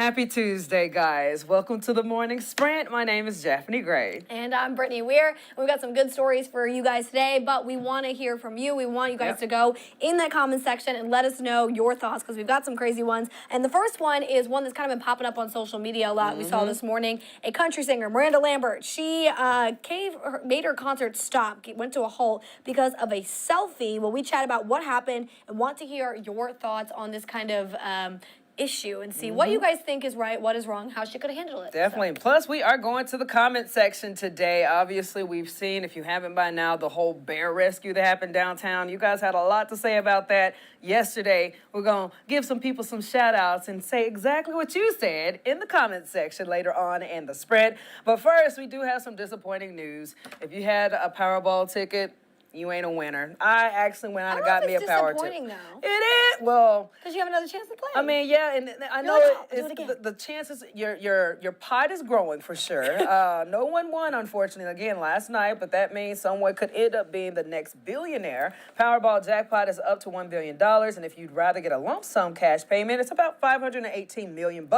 Happy Tuesday, guys. Welcome to the Morning Sprint. My name is Japhanie Gray. And I'm Brittany Weir. We've got some good stories for you guys today, but we want to hear from you. We want you guys to go in that comment section and let us know your thoughts because we've got some crazy ones. And the first one is one that's kind of been popping up on social media a lot. We saw this morning a country singer, Miranda Lambert. She made her concert stop, went to a halt because of a selfie. Well, we chat about what happened and want to hear your thoughts on this kind of issue and see what you guys think is right, what is wrong, how she could have handled it. Definitely. So. Plus, we are going to the comment section today. Obviously, we've seen, if you haven't by now, the whole bear rescue that happened downtown. You guys had a lot to say about that yesterday. We're going to give some people some shout outs and say exactly what you said in the comment section later on in the spread. But first, we do have some disappointing news. If you had a Powerball ticket, you ain't a winner. I actually went out and got me a power tip. Disappointing though. It is. Well, because you have another chance to play. I mean, yeah, and I know the chances. Your pot is growing for sure. No one won, unfortunately, again last night, but that means someone could end up being the next billionaire. Powerball jackpot is up to $1 billion, and if you'd rather get a lump sum cash payment, it's about $518 million.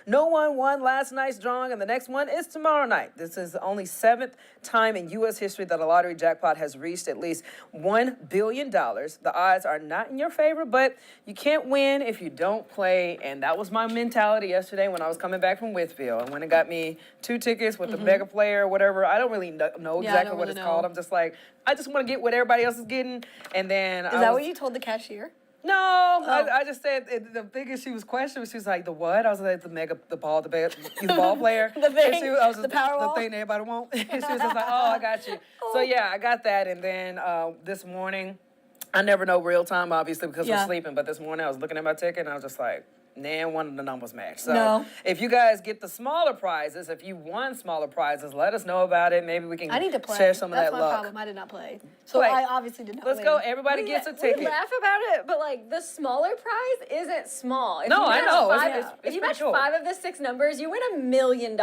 No one won last night's drawing, and the next one is tomorrow night. This is the only 7th time in U.S. history that a lottery jackpot has reached at least $1 billion. The odds are not in your favor, but you can't win if you don't play, and that was my mentality yesterday when I was coming back from Whitfield. I went and got me 2 tickets with the mega player or whatever. I don't really know exactly what it's called. I'm just like, I just want to get what everybody else is getting, and then... Is that what you told the cashier? No, I just said the thing is she was questioning. She was like, the what? I was like, the ball player. The thing, the Powerball? The thing everybody wants. She was just like, oh, I got you. So yeah, I got that. And then this morning, I never know real time, obviously, because we're sleeping. But this morning I was looking at my ticket and I was just like, nah, one of the numbers matched. So if you guys get the smaller prizes, if you won smaller prizes, let us know about it. Maybe we can share some of that luck. That's my problem. I did not play. So I obviously did not Let's go. Everybody gets a ticket. We laugh about it, but like the smaller prize isn't small. If I know. If you match 5 of the 6 numbers, you win $1 million,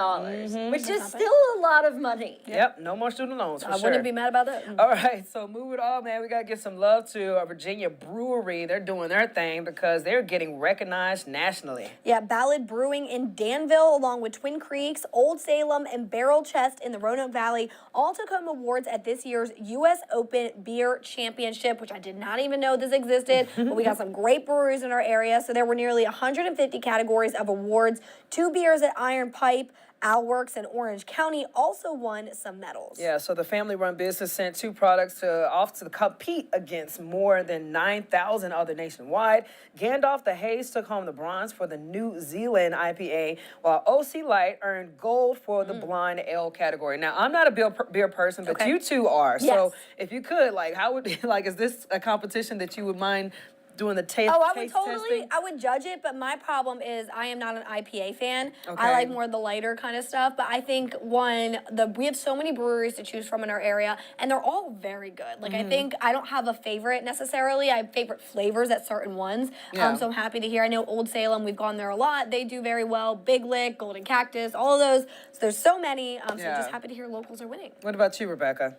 which is still a lot of money. Yep. No more student loans, for I wouldn't be mad about that. All right. So moving on, man, we got to give some love to Virginia Brewery. They're doing their thing because they're getting recognized nationally. Yeah, Ballad Brewing in Danville, along with Twin Creeks, Old Salem, and Barrel Chest in the Roanoke Valley, all took home awards at this year's U.S. Open Beer Championship, which I did not even know this existed, but we got some great breweries in our area. So there were nearly 150 categories of awards. 2 beers at Iron Pipe, Alworks, and Orange County also won some medals. Yeah, so the family-run business sent 2 products off to compete against more than 9,000 other nationwide. Gandalf the Haze took home the bronze for the New Zealand IPA, while OC Light earned gold for the Blind Ale category. Now, I'm not a beer person, but you two are. Yes. So if you could, how would, is this a competition that you would mind doing the taste? I would testing? I would judge it, but my problem is I am not an IPA fan. Okay. I like more of the lighter kind of stuff, but I think we have so many breweries to choose from in our area, and they're all very good. I think I don't have a favorite necessarily. I have favorite flavors at certain ones. Yeah. So I'm happy to hear. I know Old Salem, we've gone there a lot. They do very well. Big Lick, Golden Cactus, all of those. So there's so many. So just happy to hear locals are winning. What about you, Rebecca?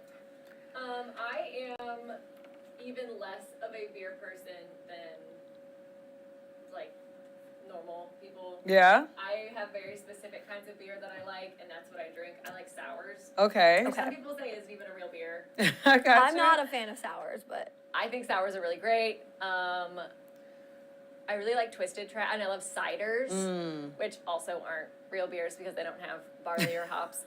I am even less of a beer person than normal people. Yeah? I have very specific kinds of beer that I like, and that's what I drink. I like sours. Okay. Some people say it isn't even a real beer. I'm not a fan of sours, but I think sours are really great. I really like Twisted Trash, and I love ciders, which also aren't real beers because they don't have barley or hops.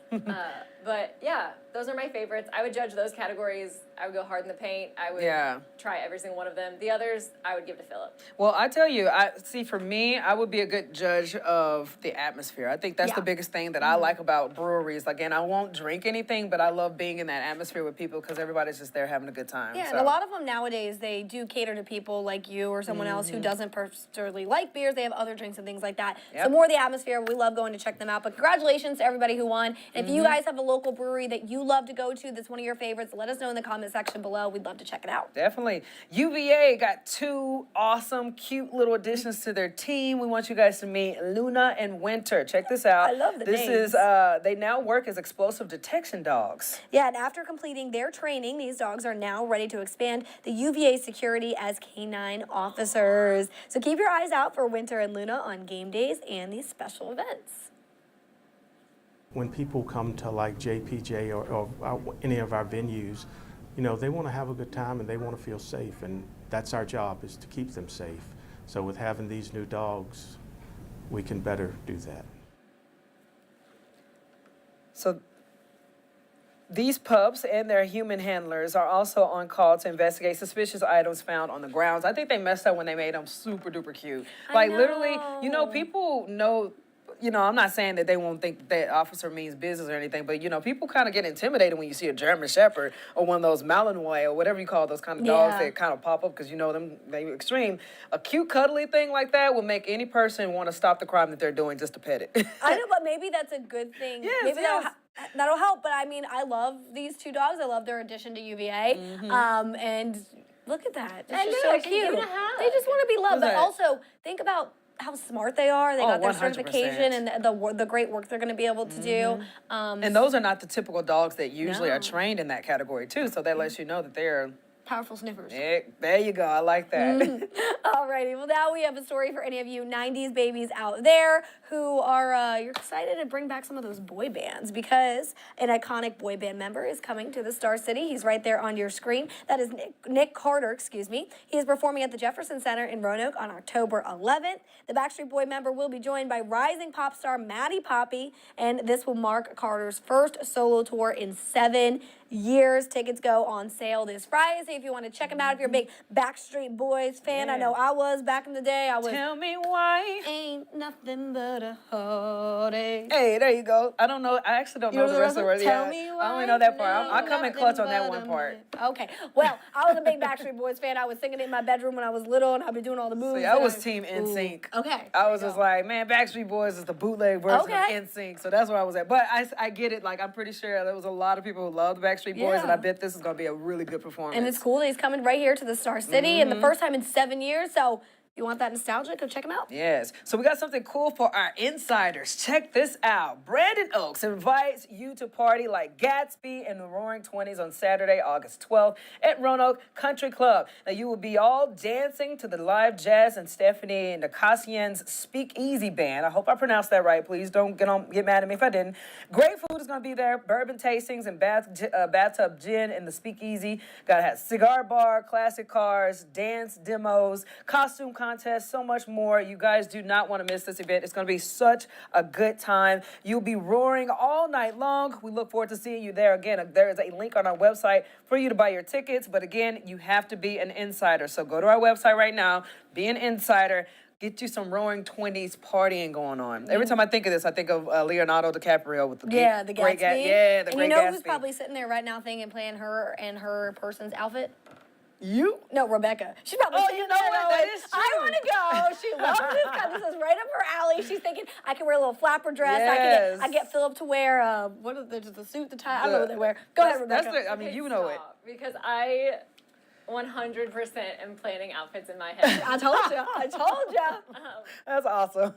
But yeah, those are my favorites. I would judge those categories. I would go hard in the paint. I would try every single one of them. The others, I would give to Philip. Well, I tell you, for me, I would be a good judge of the atmosphere. I think that's the biggest thing that I like about breweries. Again, I won't drink anything, but I love being in that atmosphere with people because everybody's just there having a good time. Yeah, and a lot of them nowadays, they do cater to people like you or someone else who doesn't particularly like beers. They have other drinks and things like that. Yep. So more the atmosphere. We love going to to check them out. But congratulations to everybody who won. And if you guys have a local brewery that you love to go to that's one of your favorites, let us know in the comment section below. We'd love to check it out. Definitely. UVA got 2 awesome, cute little additions to their team. We want you guys to meet Luna and Winter. Check this out. I love the This names. is, they now work as explosive detection dogs. Yeah, and after completing their training, these dogs are now ready to expand the UVA security as canine officers. So keep your eyes out for Winter and Luna on game days and these special events. When people come to like JPJ or any of our venues, you know, they want to have a good time and they want to feel safe, and that's our job, is to keep them safe. So with having these new dogs, we can better do that. So these pups and their human handlers are also on call to investigate suspicious items found on the grounds. I think they messed up when they made them super duper cute. Like literally, you know, people know, you know, I'm not saying that they won't think that officer means business or anything, but you know, people kind of get intimidated when you see a German Shepherd or one of those Malinois or whatever you call those kind of dogs that kind of pop up because you know them, they extreme. A cute cuddly thing like that will make any person want to stop the crime that they're doing just to pet it. I know, but maybe that's a good thing. Yes, maybe yes. that'll help. But I mean, I love these 2 dogs. I love their addition to UVA. And look at that. It's just so cute. They just want to be loved. But also, think about how smart they are. They got their 100%. certification and the great work they're going to be able to do. And those are not the typical dogs that usually are trained in that category too. So that lets you know that they're powerful sniffers. there you go. I like that. Alrighty, well now we have a story for any of you 90s babies out there who are you're excited to bring back some of those boy bands because an iconic boy band member is coming to the Star City. He's right there on your screen. That is Nick Carter, excuse me. He is performing at the Jefferson Center in Roanoke on October 11th. The Backstreet Boy member will be joined by rising pop star Maddie Poppy, and this will mark Carter's first solo tour in 7 years. Tickets go on sale this Friday. If you want to check them out, if you're a big Backstreet Boys fan, I know I was back in the day. I was. Tell me why. Ain't nothing but a heartache. Hey, there you go. I don't know. I actually don't know the rest of the words. Tell me why. I only know that part. I come in clutch on that one part. Okay. Well, I was a big Backstreet Boys fan. I was singing it in my bedroom when I was little, and I've been doing all the moves. See, I was Team NSYNC. Okay. I was just like, man, Backstreet Boys is the bootleg version of NSYNC, so that's where I was at. But I get it. Like, I'm pretty sure there was a lot of people who loved the Backstreet Boys, and I bet this is going to be a really good performance. And it's cool that he's coming right here to the Star City, and the first time in 7 years, so you want that nostalgia? Go check him out. Yes. So we got something cool for our insiders. Check this out. Brandon Oaks invites you to party like Gatsby in the Roaring 20s on Saturday, August 12th at Roanoke Country Club. Now, you will be all dancing to the live jazz and Stephanie Nicasian's Speak Easy band. I hope I pronounced that right. Please don't get mad at me if I didn't. Great food is going to be there. Bourbon tastings and bathtub gin in the Speak Easy. Got to have cigar bar, classic cars, dance demos, costume contest, so much more. You guys do not want to miss this event. It's going to be such a good time. You'll be roaring all night long. We look forward to seeing you there. Again, there is a link on our website for you to buy your tickets. But again, you have to be an insider. So go to our website right now, be an insider. Get you some Roaring 20s partying going on. Every time I think of this, I think of Leonardo DiCaprio with the the great Gatsby. the and great you know Gatsby. who's probably sitting there right now thinking, playing her and her person's outfit? You? No, Rebecca. She's probably sitting you know there what? going, That is I true. want to go. She loves this. This is right up her alley. She's thinking, I can wear a little flapper dress. Yes. I get Philip to wear, what is the suit, the tie? I don't know what they wear. Go ahead, Rebecca. I mean, you know it. Because I 100% am planning outfits in my head. I told you. I told you. That's awesome.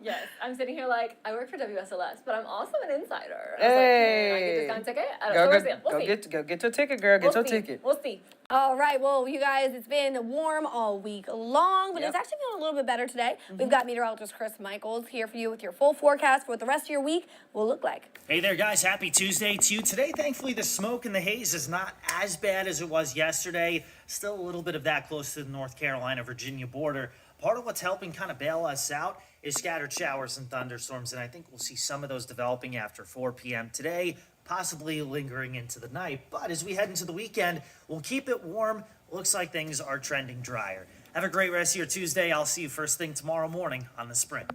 Yes, I'm sitting here like, I work for WSLS, but I'm also an insider. I was Hey. like, can I get a discount ticket? I don't know. We'll see. Go get your ticket, girl. Get your see. ticket. We'll see. All right, well, you guys, it's been warm all week long, but it's actually feeling a little bit better today. We've got meteorologist Chris Michaels here for you with your full forecast for what the rest of your week will look like. Hey there, guys. Happy Tuesday to you. Today, thankfully, the smoke and the haze is not as bad as it was yesterday. Still a little bit of that close to the North Carolina-Virginia border. Part of what's helping kind of bail us out is scattered showers and thunderstorms, and I think we'll see some of those developing after 4 p.m. today, possibly lingering into the night. But as we head into the weekend, we'll keep it warm. Looks like things are trending drier. Have a great rest of your Tuesday. I'll see you first thing tomorrow morning on The Sprint.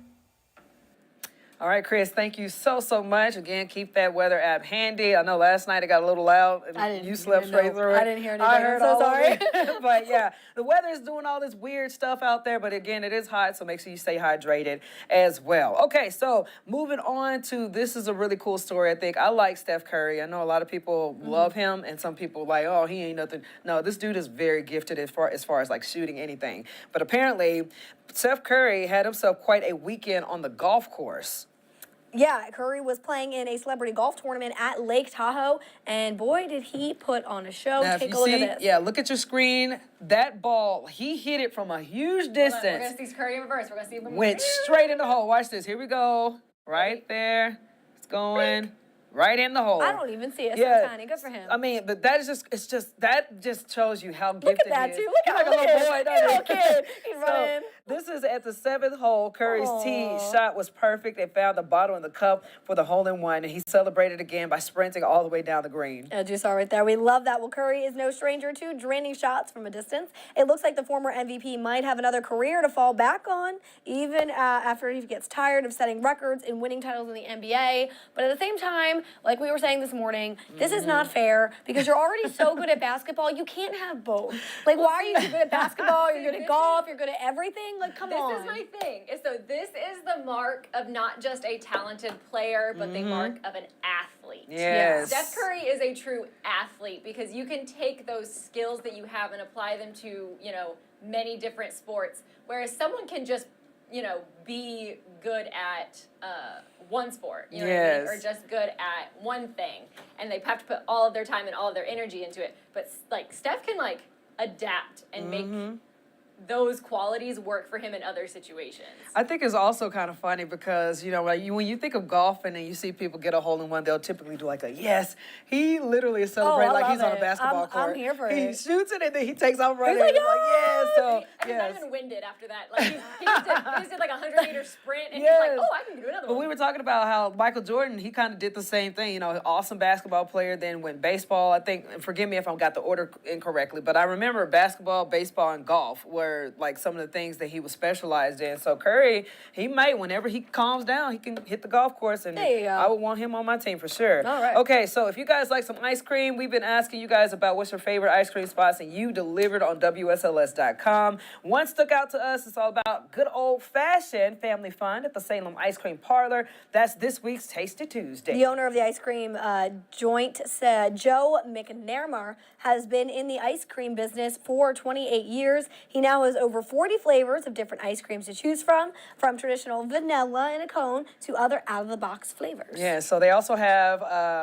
All right, Chris, thank you so much. Again, keep that weather app handy. I know last night it got a little loud and you slept straight through it. I didn't hear anything. I heard I'm so all sorry. of it. But yeah, the weather is doing all this weird stuff out there. But again, it is hot, so make sure you stay hydrated as well. Okay, so moving on to this is a really cool story, I think. I like Steph Curry. I know a lot of people love him, and some people like, oh, he ain't nothing. No, this dude is very gifted as far as like shooting anything. But apparently, Steph Curry had himself quite a weekend on the golf course. Yeah, Curry was playing in a celebrity golf tournament at Lake Tahoe, and boy, did he put on a show. Now, Take a look at this. Yeah, look at your screen. That ball, he hit it from a huge distance. We're going to see Curry in reverse. We're going to see him. Went straight in the hole. Watch this. Here we go. Right there. It's going right in the hole. I don't even see it. It's so tiny. Good for him. I mean, but that is that just shows you how gifted Look at that, he is. too. Look at He's like a little boy, He's a little doesn't he? kid. He's running. This is at the 7th hole. Curry's tee Aw. shot was perfect. They found the bottle in the cup for the hole-in-one, and he celebrated again by sprinting all the way down the green. As you saw right there, we love that. Well, Curry is no stranger to draining shots from a distance. It looks like the former MVP might have another career to fall back on, even after he gets tired of setting records and winning titles in the NBA. But at the same time, like we were saying this morning, this is not fair because you're already so good at basketball. You can't have both. Like, why are you good at basketball? You're good at golf. You're good at everything. Like, come on. This is my thing. So this is the mark of not just a talented player, but the mark of an athlete. Yes. Steph Curry is a true athlete because you can take those skills that you have and apply them to, many different sports, whereas someone can just, be good at one sport, you know what I mean? Or just good at one thing, and they have to put all of their time and all of their energy into it. But, Steph can, adapt and make those qualities work for him in other situations. I think it's also kind of funny because, when you think of golf and then you see people get a hole-in-one, they'll typically do a yes. He literally is celebrating like he's on a basketball court. I'm here for it. He shoots it and then he takes off running. He's like, yes. So, He's not even winded after that. He just did like a 100-meter sprint, and he's like, oh, I can do another one. But we were talking about how Michael Jordan, he kind of did the same thing. Awesome basketball player, then went baseball. I think, forgive me if I got the order incorrectly, but I remember basketball, baseball, and golf were some of the things that he was specialized in. So Curry, he might, whenever he calms down, he can hit the golf course, and there you go. I would want him on my team for sure. All right. Okay, so if you guys like some ice cream, we've been asking you guys about what's your favorite ice cream spots, and you delivered on WSLS.com. One stuck out to us. It's all about good old-fashioned family fun at the Salem Ice Cream Parlor. That's this week's Tasty Tuesday. The owner of the ice cream joint said Joe McNamara has been in the ice cream business for 28 years. He now has over 40 flavors of different ice creams to choose from traditional vanilla in a cone to other out-of-the-box flavors. Yeah, so they also have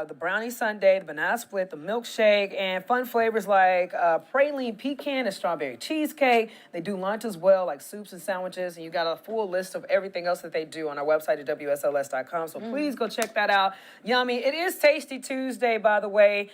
the brownie sundae, the banana split, the milkshake, and fun flavors like praline pecan and strawberry cheesecake. They do lunch as well, like soups and sandwiches, and you got a full list of everything else that they do on our website at WSLS.com, so please go check that out. Yummy. It is Tasty Tuesday, by the way.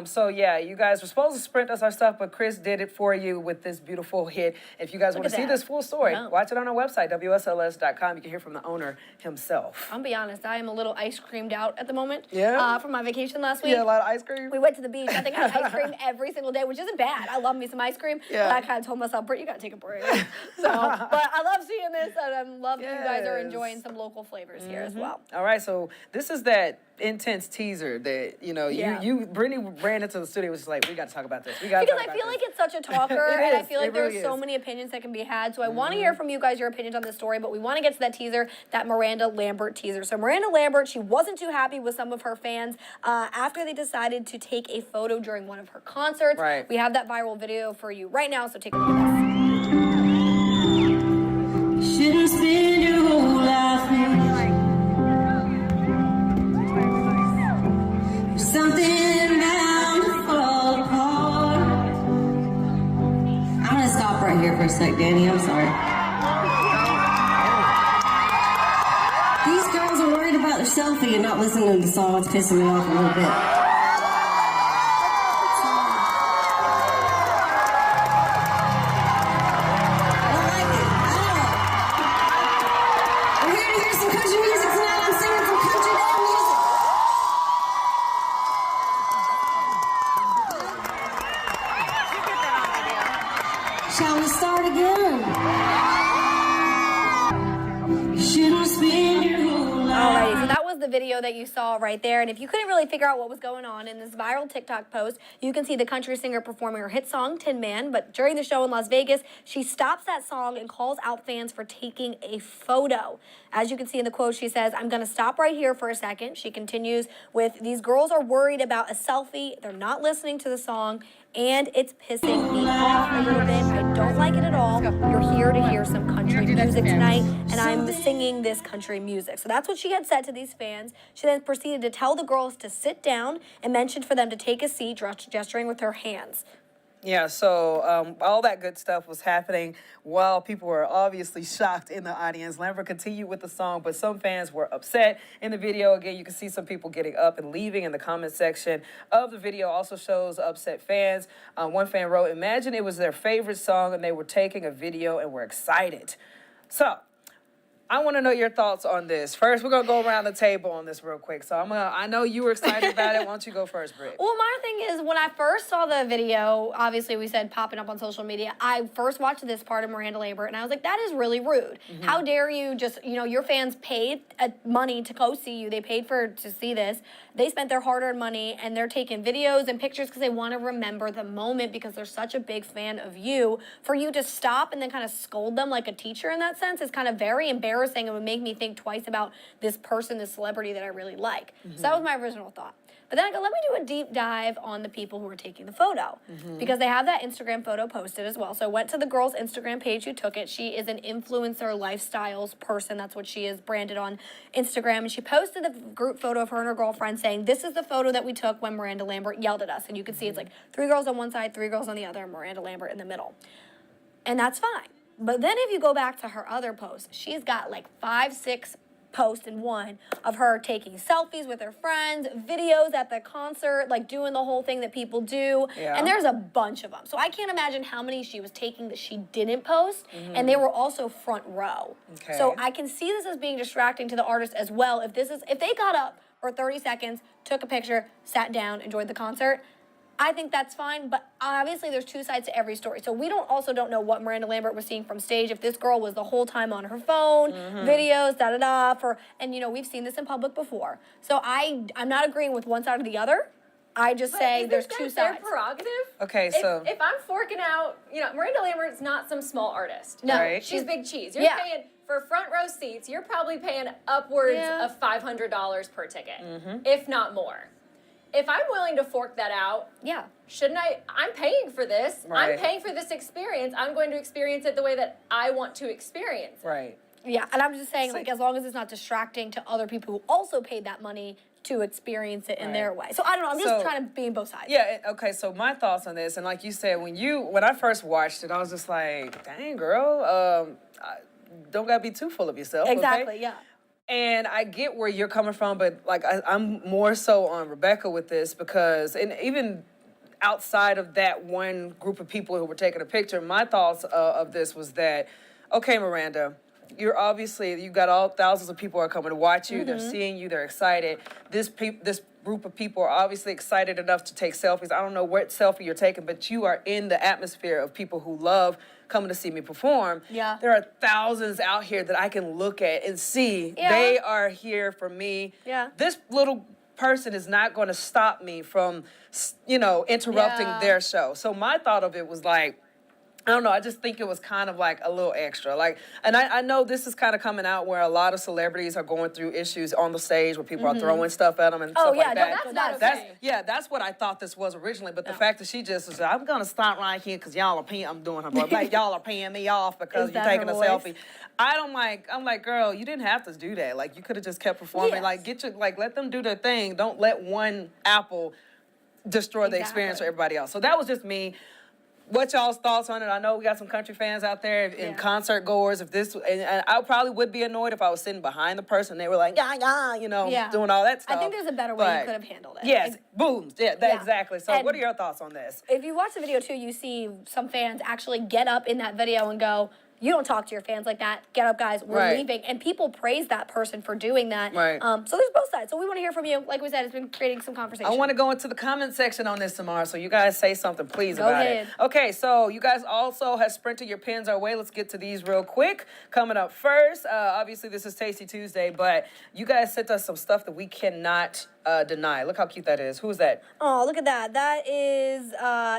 So yeah, you guys were supposed to sprint us our stuff, but Chris did it for you with this beautiful hit. If you guys want to see this full story, watch it on our website, WSLS.com. You can hear from the owner himself. I'll be honest, I am a little ice creamed out at the moment. Yeah? From my vacation last week. Yeah, a lot of ice cream. We went to the beach. I think I had ice cream every single day, which isn't bad. I love me some ice cream. Yeah. But I kind of told myself, Britt, you got to take a break. But I love seeing this, and I love that you guys are enjoying some local flavors here as well. All right, so this is that intense teaser that, Brittany ran into the studio, was just like, we got to talk about this. Because I feel like it's such a talker, and I feel like really there's so many opinions that can be had. So I want to hear from you guys your opinions on this story, but we want to get to that teaser, that Miranda Lambert teaser. So Miranda Lambert, she wasn't too happy with some of her fans after they decided to take a photo during one of her concerts. Right. We have that viral video for you right now, so take a look at this. Shouldn't spend your whole life something bound to fall apart. I'm gonna stop right here for a sec, Danny. I'm sorry. These girls are worried about their selfie and not listening to the song. It's pissing me off a little bit. Shall we start again? You shouldn't spend your whole life. video that you saw right there. And if you couldn't really figure out what was going on in this viral TikTok post, you can see the country singer performing her hit song, Tin Man. But during the show in Las Vegas, she stops that song and calls out fans for taking a photo. As you can see in the quote, she says, "I'm going to stop right here for a second." She continues with, "These girls are worried about a selfie. They're not listening to the song, and it's pissing me off a little bit. I don't like it at all. You're here to hear some country music tonight, and I'm singing this country music." So that's what she had said to these fans. She then proceeded to tell the girls to sit down and mentioned for them to take a seat, gesturing with her hands. Yeah, so all that good stuff was happening while people were obviously shocked in the audience. Lambert continued with the song, but some fans were upset. In the video, again, you can see some people getting up and leaving in the comment section of the video. Also shows upset fans. One fan wrote, "Imagine it was their favorite song and they were taking a video and were excited." So, I want to know your thoughts on this. First, we're going to go around the table on this real quick. So I know you were excited about it. Why don't you go first, Britt? Well, my thing is, when I first saw the video, obviously we said popping up on social media, I first watched this part of Miranda Lambert, and I was like, that is really rude. Mm-hmm. How dare you just, your fans paid money to go see you. They paid to see this. They spent their hard-earned money, and they're taking videos and pictures because they want to remember the moment because they're such a big fan of you. For you to stop and then kind of scold them like a teacher in that sense is kind of very embarrassing and would make me think twice about this person, this celebrity that I really like. Mm-hmm. So that was my original thought. But then I go, let me do a deep dive on the people who were taking the photo. Mm-hmm. Because they have that Instagram photo posted as well. So I went to the girl's Instagram page who took it. She is an influencer lifestyles person. That's what she is branded on Instagram. And she posted a group photo of her and her girlfriend saying, "This is the photo that we took when Miranda Lambert yelled at us." And you can see it's like 3 girls on one side, 3 girls on the other, and Miranda Lambert in the middle. And that's fine. But then if you go back to her other posts, she's got like 5, 6 post in one of her taking selfies with her friends, videos at the concert, like doing the whole thing that people do. Yeah. And there's a bunch of them. So I can't imagine how many she was taking that she didn't post. Mm-hmm. And they were also front row. Okay. So I can see this as being distracting to the artist as well. If they got up for 30 seconds, took a picture, sat down, enjoyed the concert, I think that's fine, but obviously there's 2 sides to every story. So we don't know what Miranda Lambert was seeing from stage. If this girl was the whole time on her phone, videos, and we've seen this in public before. So I'm not agreeing with one side or the other. I just say there's 2 sides. Their prerogative. Okay, so if I'm forking out, Miranda Lambert's not some small artist. No, right. She's big cheese. You're paying for front row seats. You're probably paying upwards of $500 per ticket, if not more. If I'm willing to fork that out, shouldn't I? I'm paying for this. Right. I'm paying for this experience. I'm going to experience it the way that I want to experience it. Right. Yeah, and I'm just saying, as long as it's not distracting to other people who also paid that money to experience it in their way. So I don't know. I'm just trying to be on both sides. Yeah. Okay. So my thoughts on this, and like you said, when I first watched it, I was just like, "Dang, girl, don't gotta be too full of yourself." Exactly. Okay? Yeah. And I get where you're coming from, but like I'm more so on Rebecca with this because, and even outside of that one group of people who were taking a picture, my thoughts of this was that, okay, Miranda, you got all thousands of people are coming to watch you. They're seeing you. They're excited. This group of people are obviously excited enough to take selfies. I don't know what selfie you're taking, but you are in the atmosphere of people who love coming to see me perform. Yeah. There are thousands out here that I can look at and see. Yeah. They are here for me. Yeah. This little person is not going to stop me from, interrupting their show. So my thought of it was like, I don't know, I just think it was kind of like a little extra. And I know this is kind of coming out where a lot of celebrities are going through issues on the stage where people are throwing stuff at them and stuff like that. That's what I thought this was originally. But the fact that she just was, I'm going to stop right here because y'all are paying, I'm doing her voice, like y'all are paying me off because you're taking a selfie. I'm like, girl, you didn't have to do that. Like, you could have just kept performing. Yes. Let them do their thing. Don't let one apple destroy the experience for everybody else. So that was just me. What y'all's thoughts on it? I know we got some country fans out there and concert goers. And I probably would be annoyed if I was sitting behind the person. They were like, doing all that stuff. I think there's a better way you could have handled it. Yes, boom. Yeah, exactly. So what are your thoughts on this? If you watch the video too, you see some fans actually get up in that video and go, you don't talk to your fans like that. Get up, guys. We're leaving. And people praise that person for doing that. Right. So there's both sides. So we want to hear from you. Like we said, it's been creating some conversation. I want to go into the comment section on this tomorrow, so you guys say something, please, Go about ahead. it. Okay, so you guys also have sprinted your pins our way. Let's get to these real quick. Coming up first, obviously this is Tasty Tuesday, but you guys sent us some stuff that we cannot deny. Look how cute that is. Who's that? Oh, look at that. That is,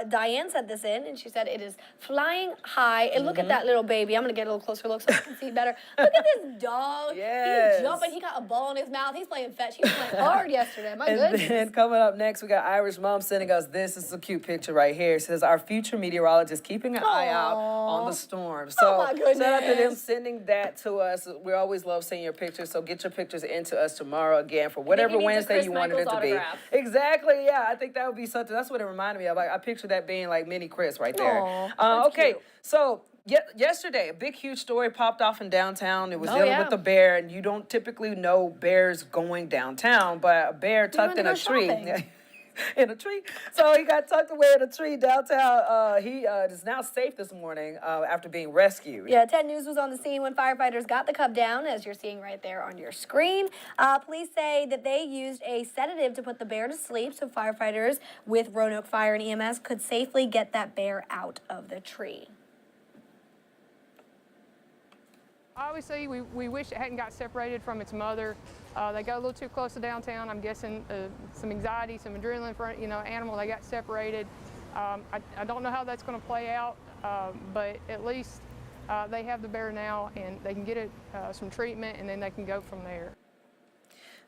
Diane sent this in, and she said it is flying high. And look at that little baby. I'm going to get a little closer look so I can see better. Look at this dog. Yes. He's jumping. He got a ball in his mouth. He's playing fetch. He was playing hard yesterday. My goodness. And then coming up next, we got Irish Mom sending us this. This is a cute picture right here. It says, our future meteorologist keeping an eye out on the storm. So my goodness. shout out to them sending that to us. We always love seeing your pictures. So get your pictures into us tomorrow again for whatever you need Wednesday Chris you wanted it Michael's to be. autograph. Exactly. Yeah, I think that would be something. That's what it reminded me of. Like, I picture that being like mini Chris right there. Aw, that's okay. cute. So yesterday, a big, huge story popped off in downtown. It was Oh, dealing yeah. with a bear, and you don't typically know bears going downtown, but a bear tucked went in to a go tree. shopping. In a tree. So he got tucked away in a tree downtown. He is now safe this morning after being rescued. Yeah, 10 News was on the scene when firefighters got the cub down, as you're seeing right there on your screen. Police say that they used a sedative to put the bear to sleep, so firefighters with Roanoke Fire and EMS could safely get that bear out of the tree. Obviously, we wish it hadn't got separated from its mother. They got a little too close to downtown. I'm guessing some anxiety, some adrenaline for animal. They got separated. I don't know how that's going to play out, but at least they have the bear now, and they can get it some treatment, and then they can go from there.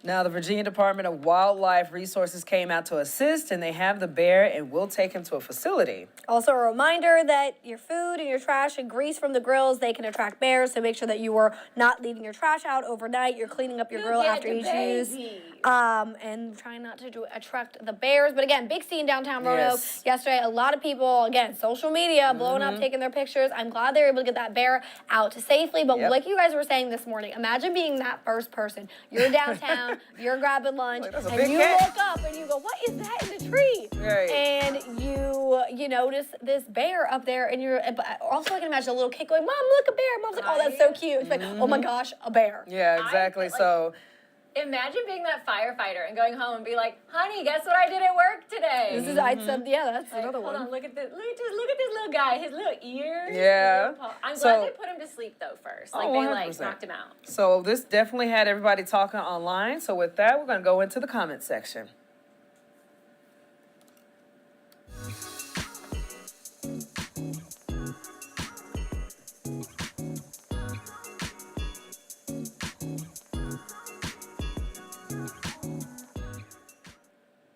Now, the Virginia Department of Wildlife Resources came out to assist, and they have the bear and will take him to a facility. Also, a reminder that your food and your trash and grease from the grills, they can attract bears, so make sure that you are not leaving your trash out overnight. You're cleaning up your grill after each use. And trying not to attract the bears. But again, big scene downtown Roanoke yesterday. A lot of people, again, social media, blowing up, taking their pictures. I'm glad they were able to get that bear out safely. But like you guys were saying this morning, imagine being that first person. You're downtown. You're grabbing lunch, and you look up and you go, "What is that in the tree?" Right. And you notice this bear up there, and you're also I can imagine a little kid going, "Mom, look, a bear!" Mom's like, "Oh, that's so cute." It's like, "Oh my gosh, a bear!" Yeah, exactly. So. Imagine being that firefighter and going home and be like, honey, guess what I did at work today? This is I said, yeah, that's Like, another hold one. on, look at this little guy, his little ears. Yeah. His little paw. I'm So- glad they put him to sleep though first. Like Oh, they 100%. knocked him out. So this definitely had everybody talking online. So with that, we're going to go into the comment section.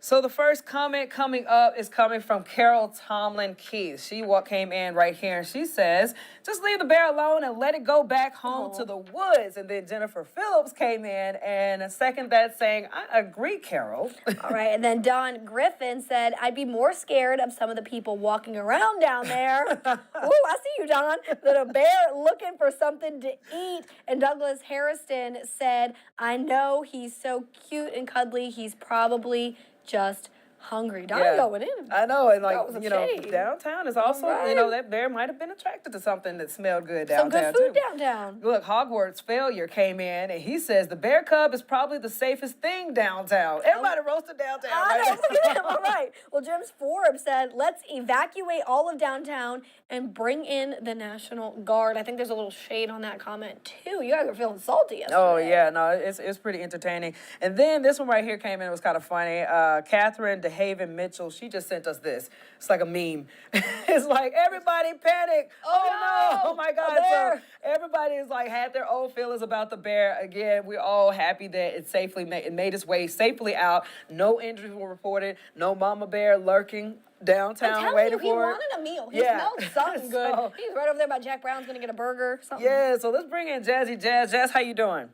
So the first comment coming up is coming from Carol Tomlin Keith. She came in right here and she says, just leave the bear alone and let it go back home to the woods. And then Jennifer Phillips came in and seconded that saying, I agree, Carol. All right, and then Don Griffin said, I'd be more scared of some of the people walking around down there. Ooh, I see you, Don. Than a bear looking for something to eat. And Douglas Harrison said, I know he's so cute and cuddly, he's probably just hungry. Don going in. I know, and That was like, a you know, shade. downtown is also, Right. you know, that bear might have been attracted to something that smelled good Some downtown good food too. downtown. Look, Hogwarts Failure came in and he says the bear cub is probably the safest thing downtown. Everybody roasted downtown. I Right? know, look at him. All right. Well, Jim's Forbes said, let's evacuate all of downtown and bring in the National Guard. I think there's a little shade on that comment, too. You guys are feeling salty yesterday. Oh, yeah, no, it's pretty entertaining. And then this one right here came in, it was kind of funny. Catherine DeHaven Mitchell, she just sent us this. It's like a meme. It's like, everybody panic. Oh, no. Oh, my God. So everybody is like, had their own feelings about the bear. Again, we're all happy that it made its way safely out. No injuries were reported. No mama bear lurking downtown waiting he for it. wanted a meal. He Yeah. smelled something good. So- He's right over there about Jack Brown's going to get a burger, something. Yeah, so let's bring in Jazzy Jazz. Jazz, how you doing?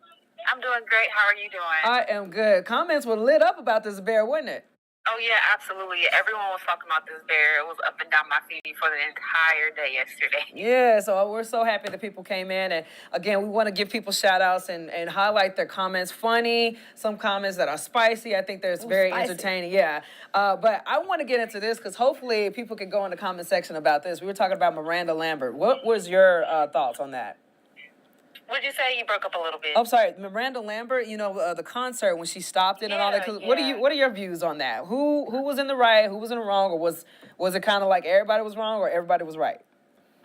I'm doing great. How are you doing? I am good. Comments were lit up about this bear, wasn't it? Oh yeah, absolutely. Everyone was talking about this bear. It was up and down my feed for the entire day yesterday. Yeah, so we're so happy that people came in. And again, we want to give people shout outs and highlight their comments. Funny, some comments that are spicy. I think that's very spicy. entertaining. Yeah. But I want to get into this because hopefully people can go in the comment section about this. We were talking about Miranda Lambert. What was your thoughts on that? What'd you say? You broke up a little bit. I'm sorry, Miranda Lambert. You know the concert when she stopped it and all that. 'Cause Yeah. What are your views on that? Who was in the right? Who was in the wrong? Or was it kind of like everybody was wrong or everybody was right?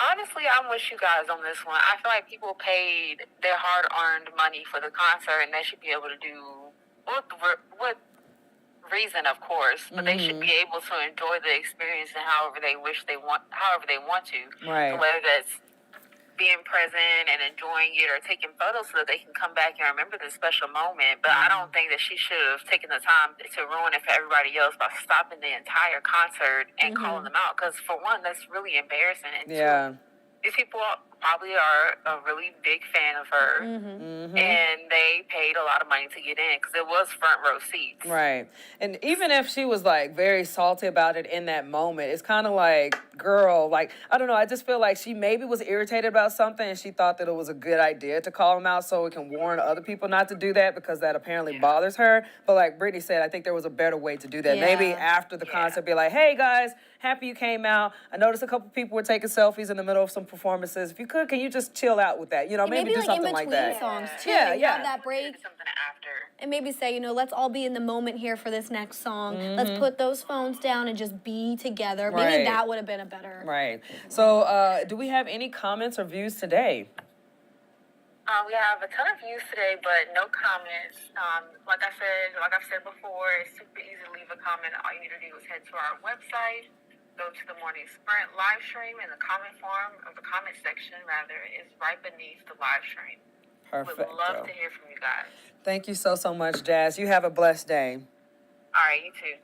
Honestly, I'm with you guys on this one. I feel like people paid their hard-earned money for the concert, and they should be able to do with reason, of course, but they should be able to enjoy the experience and however they want to. Right. So whether that's being present and enjoying it or taking photos so that they can come back and remember this special moment. But I don't think that she should have taken the time to ruin it for everybody else by stopping the entire concert and calling them out. Because for one, that's really embarrassing. And two, these people probably are a really big fan of her, and they paid a lot of money to get in because it was front row seats. Right. And even if she was like very salty about it in that moment, it's kind of like, girl, like, I don't know, I just feel like she maybe was irritated about something and she thought that it was a good idea to call him out so it can warn other people not to do that because that apparently bothers her. But like Brittany said, I think there was a better way to do that. Yeah. Maybe after the concert, be like, hey guys, happy you came out. I noticed a couple people were taking selfies in the middle of some performances. If you could, can you just chill out with that? You know, And maybe do like something in like between that. songs too. Yeah, and yeah. have that break. Something after. And maybe say, you know, let's all be in the moment here for this next song. Let's put those phones down and just be together. Maybe Right. that would have been a better. Right. So, do we have any comments or views today? We have a ton of views today, but no comments. Like I've said before, it's super easy to leave a comment. All you need to do is head to our website, go to the Morning Sprint live stream, and the comment section is right beneath the live stream. Perfect. Would love to hear from you guys. Thank you so much, Jazz. You have a blessed day. All right, you too.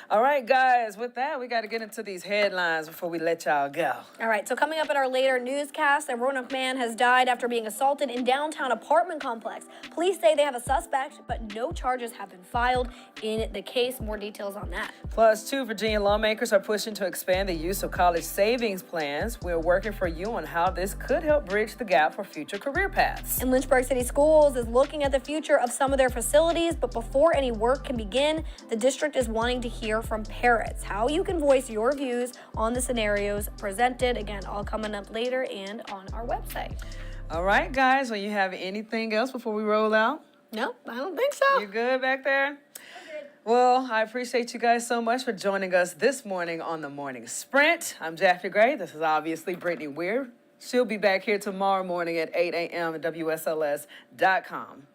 All right, guys, with that, we got to get into these headlines before we let y'all go. All right, so coming up in our later newscast, a Roanoke man has died after being assaulted in downtown apartment complex. Police say they have a suspect, but no charges have been filed in the case. More details on that. Plus, 2 Virginia lawmakers are pushing to expand the use of college savings plans. We're working for you on how this could help bridge the gap for future career paths. And Lynchburg City Schools is looking at the future of some of their facilities, but before any work can begin, the district is wanting to hear from parents, how you can voice your views on the scenarios presented. Again, all coming up later and on our website. All right, guys, will you have anything else before we roll out? No, I don't think so. You good back there? Well, I appreciate you guys so much for joining us this morning on the Morning Sprint. I'm Jaffe Gray. This is obviously Brittany Weir. She'll be back here tomorrow morning at 8 a.m. at WSLS.com.